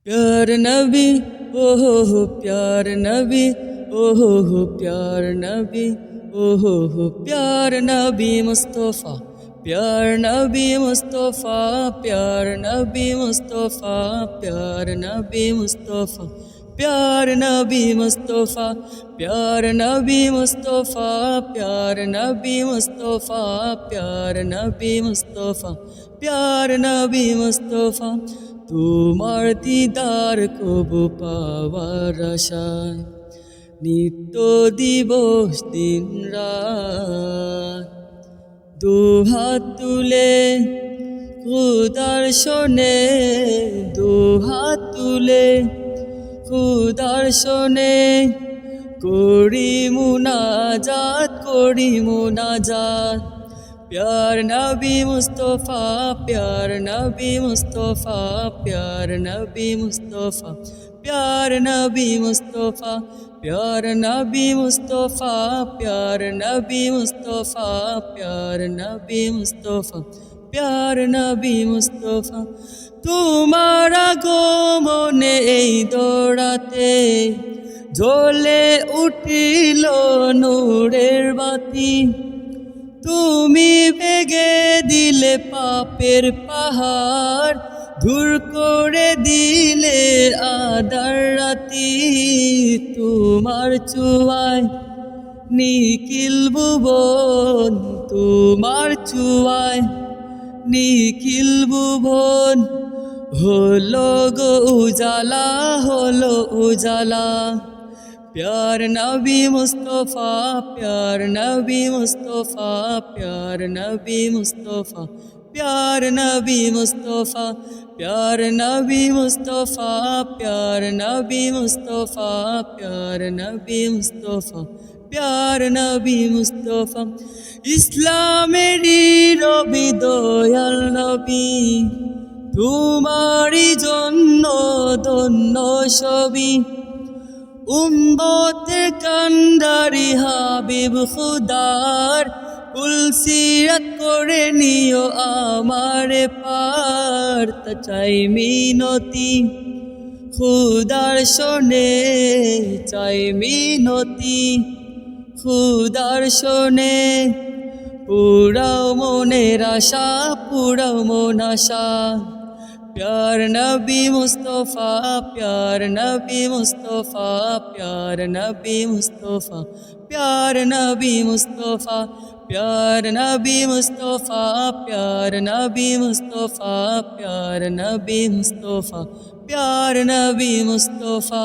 प्यार नबी हो प्यार नबी हो प्यार नबी हो प्यार नबी मुस्तफ़ा प्यार नबी मुस्तफ़ा प्यार नबी मुस्तफ़ा प्यार नबी मुस्तफ़ा प्यार नबी मुस्तफ़ा प्यार नबी मुस्तफ़ा प्यार नबी मुस्तफ़ा प्यार नबी मुस्तफ़ा प्यार नबी मुस्तफ़ा তোমার দিদার কবু পাওয়ার আশায় নিত্য দিবস দিন রাত দুহাত তুলে খুদার শোনে দুহাত তুলে খুদার শোনে করি মুনাজাত प्यार नबी मुस्तफ़ा प्यार नबी मुस्तफ़ा प्यार नबी मुस्तफ़ा प्यार नबी मुस्तफ़ा प्यार नबी मुस्तफ़ा प्यार नबी मुस्तफ़ा प्यार नबी मुस्तफ़ा प्यार नबी मुस्तफ़ा तुम्हारा गोमने এই দৌড়াতে জ্বলে উঠিল নূরের বাতি তুমি ভেঙে দিলে পাপের পাহাড় দূর করে দিলে আদার রাতি তোমার চুয়ায় নিখিল ভুবন তোমার চুয়ায় নিখিল ভুবন হলো গো উজালা হলো উজালা प्यार नबी मुस्तफ़ा प्यार नबी मुस्तफ़ा प्यार नबी मुस्तफ़ा प्यार नबी मुस्तफ़ा प्यार नबी मुस्तफ़ा प्यार नबी मुस्तफ़ा प्यार नबी मुस्तफ़ा प्यार नबी मुस्तफ़ा इस्लामेरी रबी दयाल नबी तुम्हारी जन्नो धन्य सबी उम्मतेर कांडारी हाबिब खुदार कुलसिरत करे नियो आमारे पार ता चाই মিনতি खुदार शोने चाই মিনতি खुदार शोने পুরাও মনের আশা পুরাও মন আশা प्यार नबी मुस्तफ़ा प्यार नबी मुस्तफ़ा प्यार नबी मुस्तफ़ा प्यार नबी मुस्तफ़ा प्यार नबी मुस्तफ़ा प्यार नबी मुस्तफ़ा प्यार नबी मुस्तफ़ा प्यार नबी मुस्तफ़ा